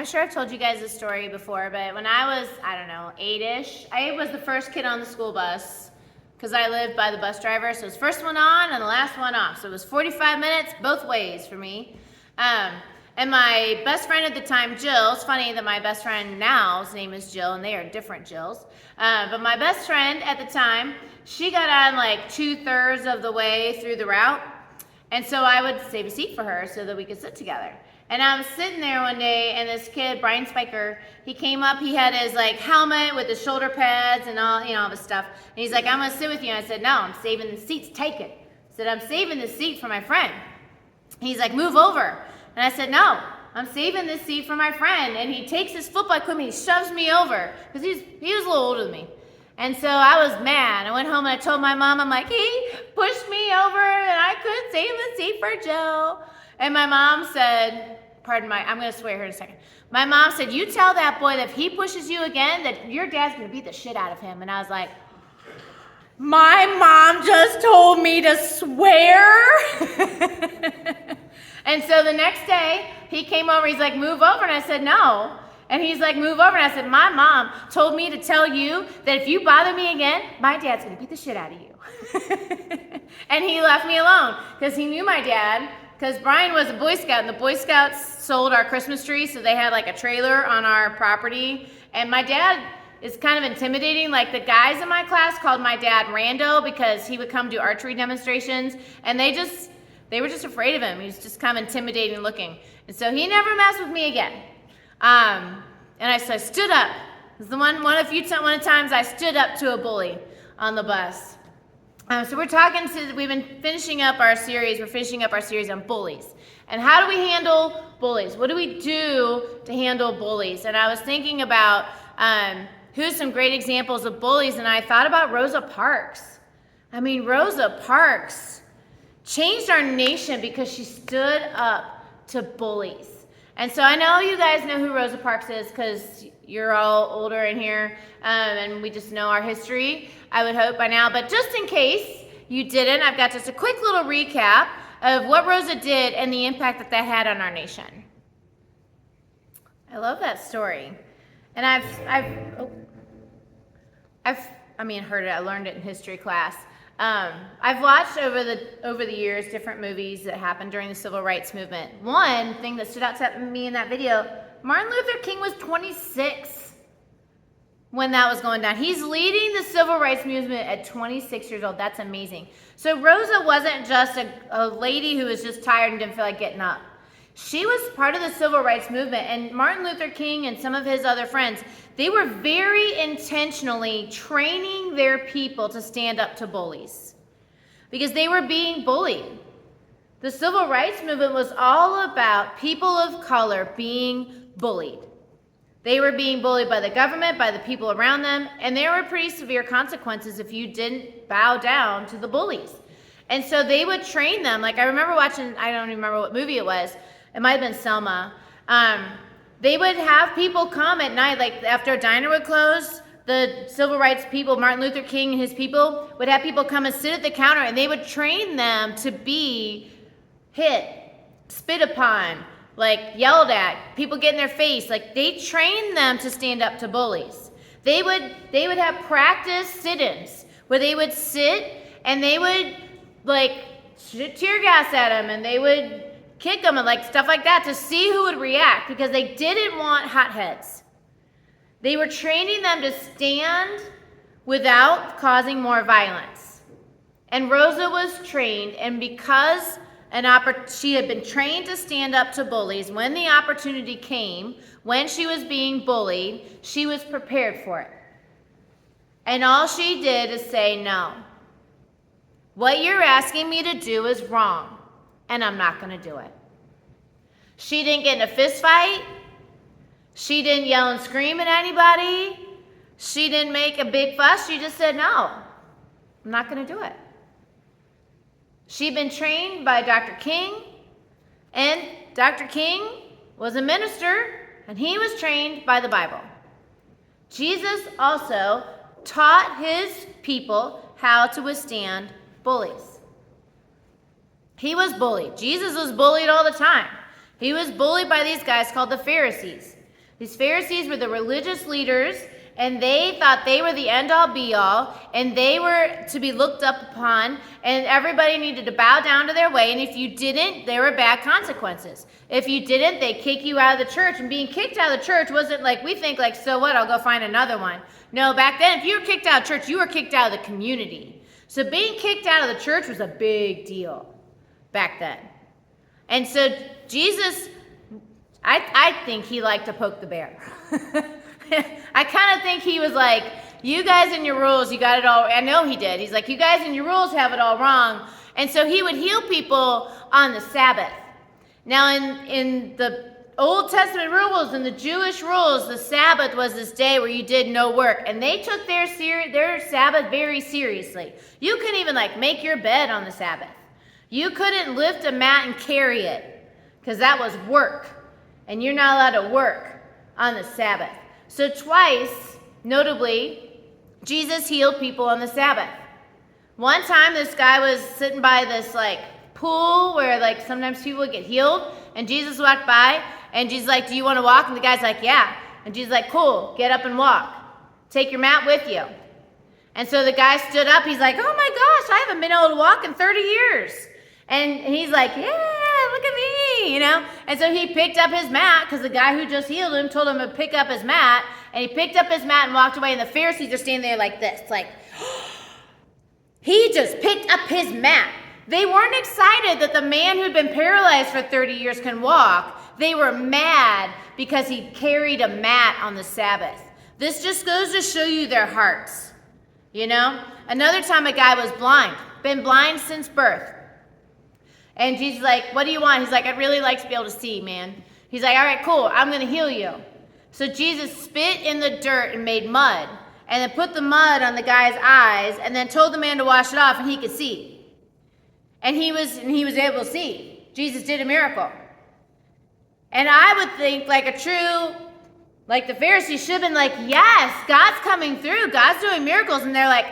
I'm sure I've told you guys this story before, but when I was, 8-ish, I was the first kid on the school bus because I lived by the bus driver. So it was first one on and the last one off. So it was 45 minutes both ways for me. And my best friend at the time, Jill, it's funny that my best friend now's name is Jill, and they are different Jills. But my best friend at the time, she got on like 2/3 of the way through the route. And so I would save a seat for her so that we could sit together. And I was sitting there one day, and this kid, Brian Spiker, he came up, he had his like helmet with his shoulder pads and all, all this stuff. And he's like, I'm gonna sit with you. And I said, no, I'm saving the seats, take it. I said, I'm saving the seat for my friend. He's like, move over. And I said, no, I'm saving this seat for my friend. And he takes his football equipment, he shoves me over, because he was a little older than me. And so I was mad. I went home and I told my mom, I'm like, he pushed me over and I couldn't save the seat for Joe. And my mom said, I'm going to swear here in a second. My mom said, you tell that boy that if he pushes you again, that your dad's going to beat the shit out of him. And I was like, my mom just told me to swear. And so the next day, he came over, he's like, move over. And I said, no. And he's like, move over. And I said, my mom told me to tell you that if you bother me again, my dad's going to beat the shit out of you. And he left me alone because he knew my dad, because Brian was a Boy Scout, and the Boy Scouts sold our Christmas tree, so they had like a trailer on our property. And my dad is kind of intimidating. Like the guys in my class called my dad Rando because he would come do archery demonstrations, and they were just afraid of him. He was just kind of intimidating looking. And so he never messed with me again. And I stood up. It was the one of the times I stood up to a bully on the bus. So we've been finishing up our series. We're finishing up our series on bullies. And how do we handle bullies? What do we do to handle bullies? And I was thinking about who's some great examples of bullies, and I thought about Rosa Parks. I mean, Rosa Parks changed our nation because she stood up to bullies. And so I know you guys know who Rosa Parks is because you're all older in here, and we just know our history, I would hope by now. But just in case you didn't, I've got just a quick little recap of what Rosa did and the impact that that had on our nation. I love that story. And I've heard it, I learned it in history class. I've watched over the years different movies that happened during the Civil Rights Movement. One thing that stood out to me in that video, Martin Luther King was 26 when that was going down. He's leading the Civil Rights Movement at 26 years old. That's amazing. So Rosa wasn't just a lady who was just tired and didn't feel like getting up. She was part of the Civil Rights Movement, and Martin Luther King and some of his other friends, they were very intentionally training their people to stand up to bullies because they were being bullied. The Civil Rights Movement was all about people of color being bullied. They were being bullied by the government, by the people around them, and there were pretty severe consequences if you didn't bow down to the bullies. And so they would train them. Like I remember watching, I don't even remember what movie it was. It might have been Selma. They would have people come at night, like after a diner would close, the civil rights people, Martin Luther King and his people, would have people come and sit at the counter, and they would train them to be hit, spit upon, like yelled at, people get in their face. Like they trained them to stand up to bullies. They would have practice sit-ins where they would sit and they would like tear gas at them, and they would kick them and like stuff like that to see who would react because they didn't want hotheads. They were training them to stand without causing more violence. And Rosa was trained, and because she had been trained to stand up to bullies, when the opportunity came, when she was being bullied, she was prepared for it. And all she did is say, no. What you're asking me to do is wrong, and I'm not going to do it. She didn't get in a fist fight. She didn't yell and scream at anybody. She didn't make a big fuss. She just said, no, I'm not going to do it. She'd been trained by Dr. King, and Dr. King was a minister, and he was trained by the Bible. Jesus also taught his people how to withstand bullies. He was bullied. Jesus was bullied all the time. He was bullied by these guys called the Pharisees. These Pharisees were the religious leaders, and they thought they were the end-all be-all, and they were to be looked up upon, and everybody needed to bow down to their way, and if you didn't, there were bad consequences. If you didn't, they'd kick you out of the church, and being kicked out of the church wasn't like we think, like, so what, I'll go find another one. No, back then, if you were kicked out of church, you were kicked out of the community. So being kicked out of the church was a big deal back then. And so Jesus, I think he liked to poke the bear. I kind of think he was like, you guys and your rules, you got it all. I know he did. He's like, you guys and your rules have it all wrong. And so he would heal people on the Sabbath. Now in the Old Testament rules and the Jewish rules, the Sabbath was this day where you did no work. And they took their Sabbath very seriously. You couldn't even like make your bed on the Sabbath. You couldn't lift a mat and carry it because that was work. And you're not allowed to work on the Sabbath. So twice, notably, Jesus healed people on the Sabbath. One time, this guy was sitting by this like pool where like sometimes people would get healed, and Jesus walked by, and Jesus like, do you want to walk? And the guy's like, yeah. And Jesus like, cool, get up and walk. Take your mat with you. And so the guy stood up. He's like, oh my gosh, I haven't been able to walk in 30 years. And he's like, yeah, look at me, you know. And so he picked up his mat because the guy who just healed him told him to pick up his mat. And he picked up his mat and walked away. And the Pharisees are standing there like this, like, he just picked up his mat. They weren't excited that the man who'd been paralyzed for 30 years can walk. They were mad because he carried a mat on the Sabbath. This just goes to show you their hearts, you know. Another time a guy was blind, been blind since birth. And Jesus is like, what do you want? He's like, I'd really like to be able to see, man. He's like, all right, cool, I'm going to heal you. So Jesus spit in the dirt and made mud, and then put the mud on the guy's eyes, and then told the man to wash it off, and he could see. And he was able to see. Jesus did a miracle. And I would think like the Pharisees should have been like, yes, God's coming through. God's doing miracles. And they're like,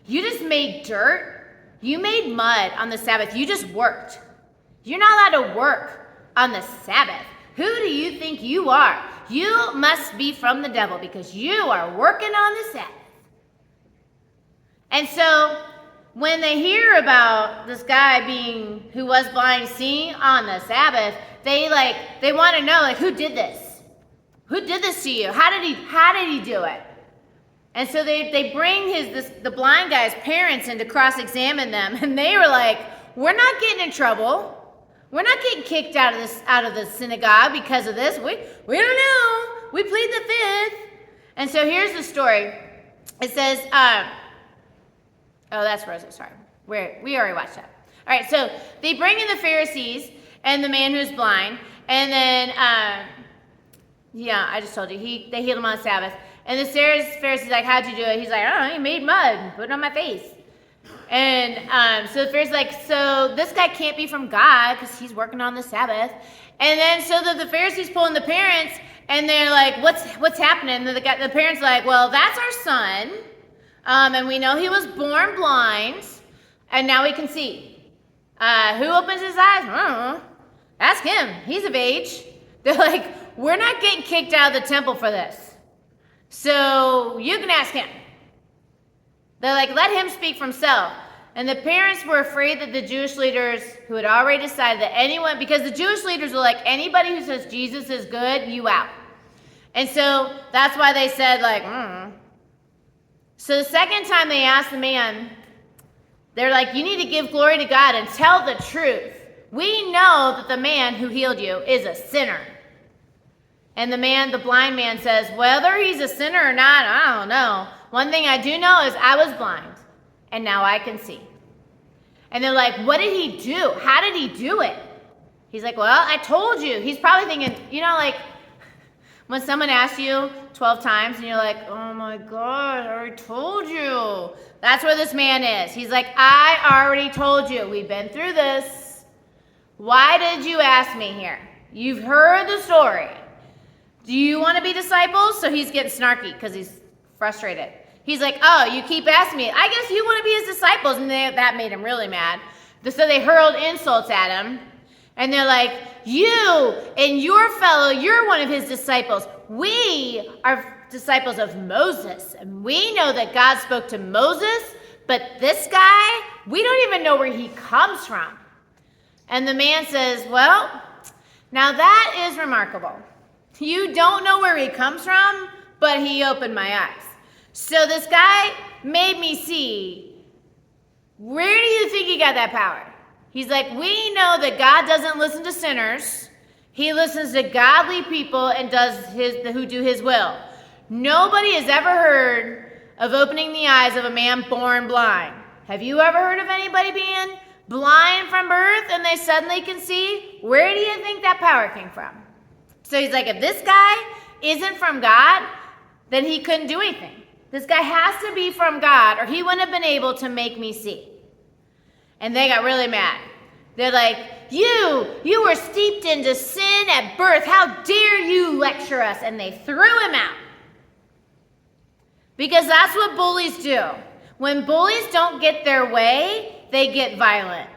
you just made dirt. You made mud on the Sabbath. You just worked. You're not allowed to work on the Sabbath. Who do you think you are? You must be from the devil because you are working on the Sabbath. And so when they hear about this guy who was blind seeing on the Sabbath, they want to know, like, who did this? Who did this to you? How did he do it? And so they bring the blind guy's parents in to cross-examine them, and they were like, we're not getting in trouble. We're not getting kicked out of the synagogue because of this. We don't know. We plead the fifth. And so here's the story. It says, that's Rosa, sorry. We already watched that. All right, so they bring in the Pharisees and the man who's blind, and then, I just told you, they healed him on the Sabbath. And the Pharisee's like, how'd you do it? He's like, I don't know, he made mud and put it on my face. And so the Pharisee's like, so this guy can't be from God because he's working on the Sabbath. And then so the Pharisees pull in the parents, and they're like, what's happening? And the parents are like, well, that's our son. And we know he was born blind, and now he can see. Who opens his eyes? I don't know. Ask him. He's of age. They're like, we're not getting kicked out of the temple for this. So you can ask him. They're like, let him speak for himself. And the parents were afraid that the Jewish leaders who had already decided that because the Jewish leaders were like, anybody who says Jesus is good, you out. And so that's why they said So the second time they asked the man, they're like, you need to give glory to God and tell the truth. We know that the man who healed you is a sinner. And the blind man says, whether he's a sinner or not, I don't know. One thing I do know is I was blind, and now I can see. And they're like, what did he do? How did he do it? He's like, well, I told you. He's probably thinking, like when someone asks you 12 times, and you're like, oh my God, I already told you. That's where this man is. He's like, I already told you. We've been through this. Why did you ask me here? You've heard the story. Do you want to be disciples? So he's getting snarky because he's frustrated. He's like, oh, you keep asking me. I guess you want to be his disciples. And that made him really mad. So they hurled insults at him. And they're like, you and your fellow, you're one of his disciples. We are disciples of Moses. And we know that God spoke to Moses, but this guy, we don't even know where he comes from. And the man says, well, now that is remarkable. You don't know where he comes from, but he opened my eyes. So this guy made me see, where do you think he got that power? He's like, we know that God doesn't listen to sinners. He listens to godly people and who do his will. Nobody has ever heard of opening the eyes of a man born blind. Have you ever heard of anybody being blind from birth and they suddenly can see? Where do you think that power came from? So he's like, if this guy isn't from God, then he couldn't do anything. This guy has to be from God or he wouldn't have been able to make me see. And they got really mad. They're like, you were steeped into sin at birth. How dare you lecture us? And they threw him out. Because that's what bullies do. When bullies don't get their way, they get violent.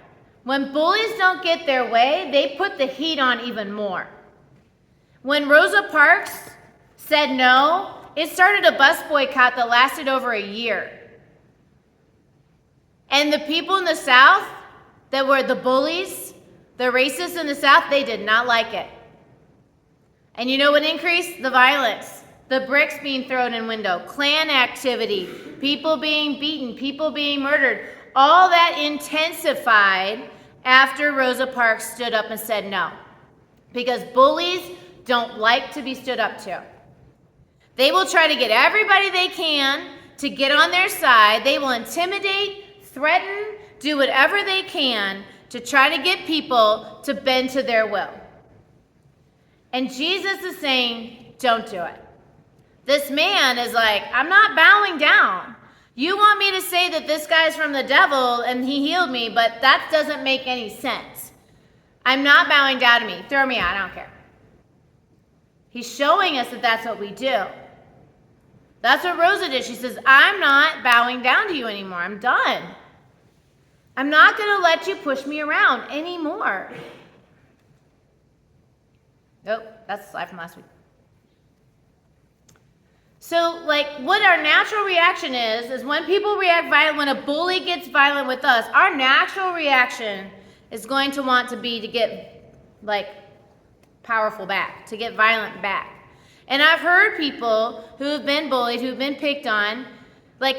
When bullies don't get their way, they put the heat on even more. When Rosa Parks said no, it started a bus boycott that lasted over a year. And the people in the South that were the bullies, the racists in the South, they did not like it. And you know what increased? The violence. The bricks being thrown in window, Klan activity, people being beaten, people being murdered. All that intensified after Rosa Parks stood up and said no. Because bullies don't like to be stood up to. They will try to get everybody they can to get on their side. They will intimidate, threaten, do whatever they can to try to get people to bend to their will. And Jesus is saying, don't do it. This man is like, I'm not bowing down. You want me to say that this guy's from the devil and he healed me, but that doesn't make any sense. I'm not bowing down to me. Throw me out. I don't care. He's showing us that that's what we do. That's what Rosa did. She says, I'm not bowing down to you anymore. I'm done. I'm not going to let you push me around anymore. Nope, that's the slide from last week. So, what our natural reaction is when people react violent, when a bully gets violent with us, our natural reaction is going to want to be to get, powerful back, to get violent back. And I've heard people who have been bullied, who've been picked on,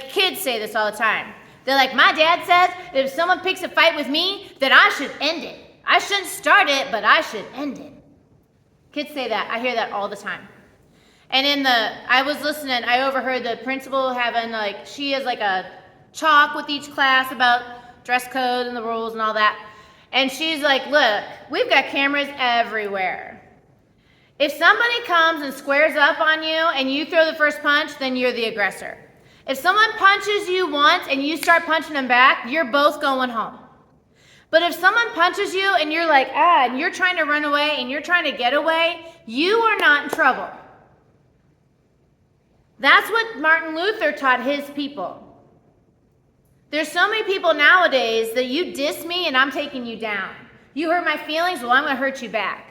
kids say this all the time. They're like, my dad says that if someone picks a fight with me, that I should end it. I shouldn't start it, but I should end it. Kids say that. I hear that all the time. And I was listening, I overheard the principal having, she has a chalk with each class about dress code and the rules and all that. And she's like, look, we've got cameras everywhere. If somebody comes and squares up on you and you throw the first punch, then you're the aggressor. If someone punches you once and you start punching them back, you're both going home. But if someone punches you and you're like, and you're trying to run away and you're trying to get away, you are not in trouble. That's what Martin Luther taught his people. There's so many people nowadays that you diss me and I'm taking you down. You hurt my feelings, well, I'm going to hurt you back.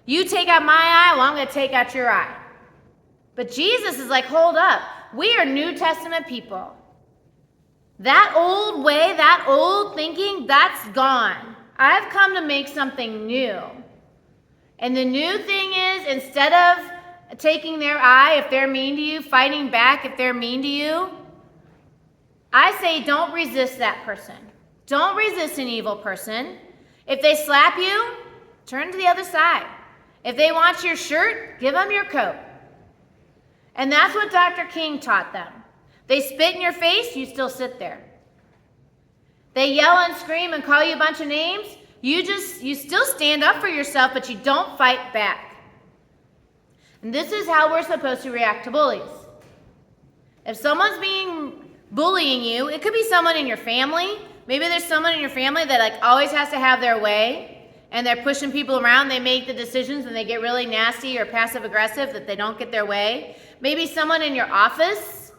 You take out my eye, well, I'm going to take out your eye. But Jesus is like, hold up. We are New Testament people. That old way, that old thinking, that's gone. I've come to make something new. And the new thing is, instead of taking their eye if they're mean to you, fighting back if they're mean to you, I say don't resist that person. Don't resist an evil person. If they slap you, turn to the other side. If they want your shirt, give them your coat. And that's what Dr. King taught them. They spit in your face, you still sit there. They yell and scream and call you a bunch of names, you still stand up for yourself, but you don't fight back. And this is how we're supposed to react to bullies. If someone's bullying you, it could be someone in your family. Maybe there's someone in your family that always has to have their way. And they're pushing people around, they make the decisions and they get really nasty or passive aggressive that they don't get their way. Maybe someone in your office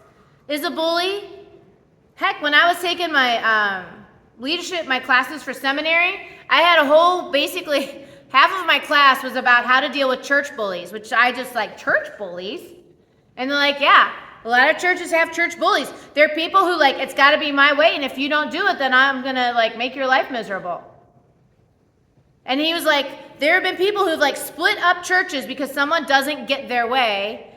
is a bully. Heck, when I was taking my leadership, my classes for seminary, I had a whole basically half of my class was about how to deal with church bullies, which I just like, church bullies? And they're like, yeah, a lot of churches have church bullies. They're people who like, it's got to be my way, and if you don't do it, then I'm going to like make your life miserable. And he was like, there have been people who've like split up churches because someone doesn't get their way,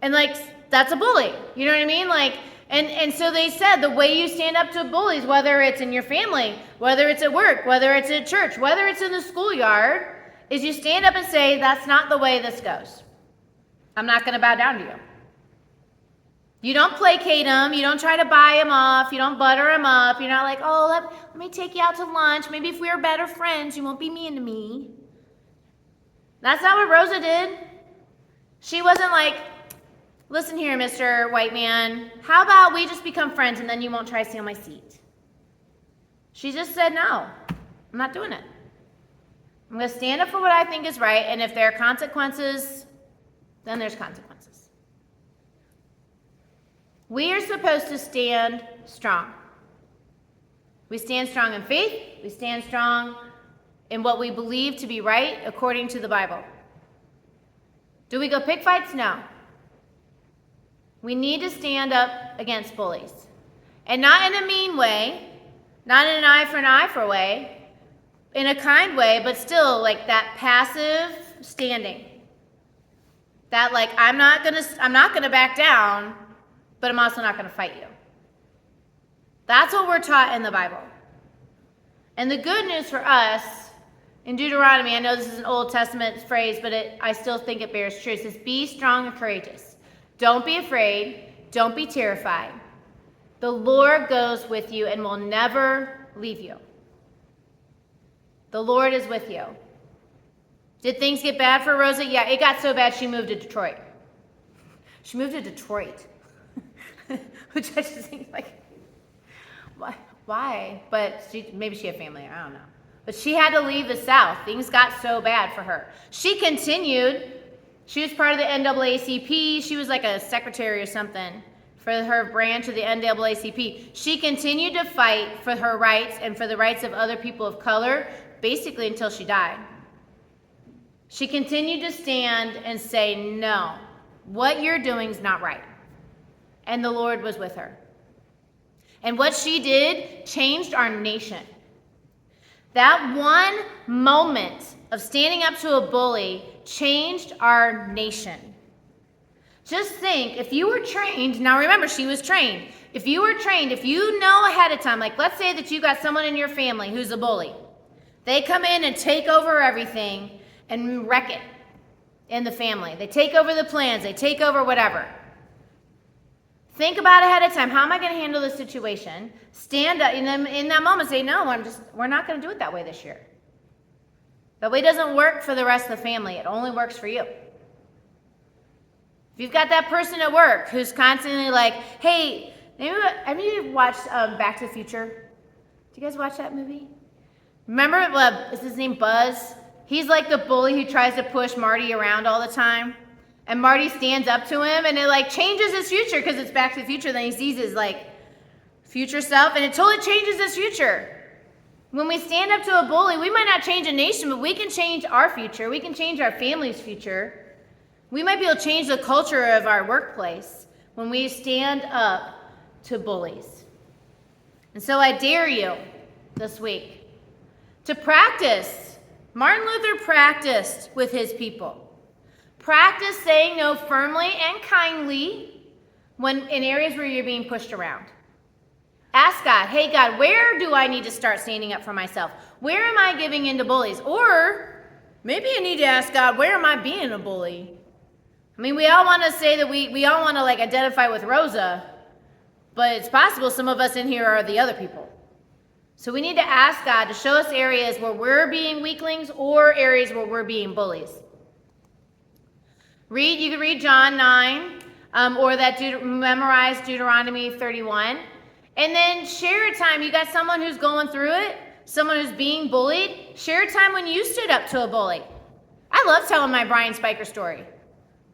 and like, that's a bully. You know what I mean? Like, and so they said the way you stand up to bullies, whether it's in your family, whether it's at work, whether it's at church, whether it's in the schoolyard, is you stand up and say, that's not the way this goes. I'm not going to bow down to you. You don't placate them. You don't try to buy them off. You don't butter them up. You're not like, oh, let me take you out to lunch. Maybe if we were better friends, you won't be mean to me. That's not what Rosa did. She wasn't like, listen here, Mr. White Man, how about we just become friends and then you won't try to steal my seat? She just said, no, I'm not doing it. I'm going to stand up for what I think is right, and if there are consequences, then there's consequences. We are supposed to stand strong. We stand strong in faith. We stand strong in what we believe to be right according to the Bible. Do we go pick fights? No. We need to stand up against bullies. And not in a mean way, not in an eye for way, in a kind way, but still like that passive standing. That like, I'm not gonna back down, but I'm also not gonna fight you. That's what we're taught in the Bible. And the good news for us in Deuteronomy, I know this is an Old Testament phrase, but I still think it bears true. It says, be strong and courageous. Don't be afraid. Don't be terrified. The Lord goes with you and will never leave you. The Lord is with you. Did things get bad for Rosa? Yeah, it got so bad she moved to Detroit. She moved to Detroit. Which I just think like, why? But maybe she had family, I don't know. But she had to leave the South. Things got so bad for her. She continued. She was part of the NAACP. She was like a secretary or something for her branch of the NAACP. She continued to fight for her rights and for the rights of other people of color, basically until she died. She continued to stand and say, no, what you're doing is not right. And the Lord was with her. And what she did changed our nation. That one moment of standing up to a bully changed our nation. Just think, if you were trained, now remember, she was trained. If you were trained, if you know ahead of time, like let's say that you got someone in your family who's a bully. They come in and take over everything and wreck it in the family. They take over the plans. They take over whatever. Think about ahead of time. How am I going to handle this situation? Stand up in that moment. Say, no, we're not going to do it that way this year. That way doesn't work for the rest of the family. It only works for you. If you've got that person at work who's constantly like, hey, have you watched Back to the Future? Do you guys watch that movie? Remember, is his name Buzz? He's like the bully who tries to push Marty around all the time. And Marty stands up to him, and it like changes his future because it's Back to the Future. Then he sees his like future self, and it totally changes his future. When we stand up to a bully, we might not change a nation, but we can change our future. We can change our family's future. We might be able to change the culture of our workplace when we stand up to bullies. And so I dare you this week to practice. Martin Luther practiced with his people. Practice saying no firmly and kindly when in areas where you're being pushed around. Ask God, hey God, where do I need to start standing up for myself? Where am I giving in to bullies? Or maybe you need to ask God, where am I being a bully? I mean, we all want to say that we all want to like identify with Rosa, but it's possible some of us in here are the other people. So we need to ask God to show us areas where we're being weaklings or areas where we're being bullies. You can read John 9 or memorize Deuteronomy 31. And then share a time. You got someone who's going through it, someone who's being bullied. Share a time when you stood up to a bully. I love telling my Brian Spiker story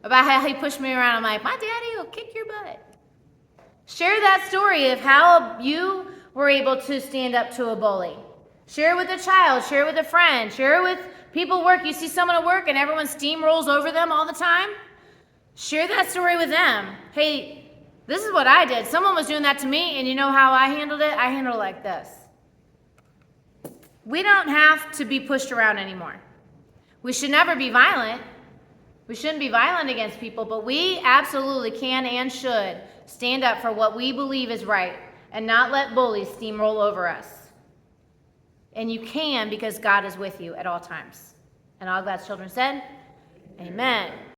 about how he pushed me around. I'm like, my daddy will kick your butt. Share that story of how you were able to stand up to a bully. Share it with a child. Share it with a friend. Share it with People work, you see someone at work and everyone steamrolls over them all the time. Share that story with them. Hey, this is what I did. Someone was doing that to me, and you know how I handled it? I handled it like this. We don't have to be pushed around anymore. We should never be violent. We shouldn't be violent against people, but we absolutely can and should stand up for what we believe is right and not let bullies steamroll over us. And you can, because God is with you at all times. And all God's children said, amen.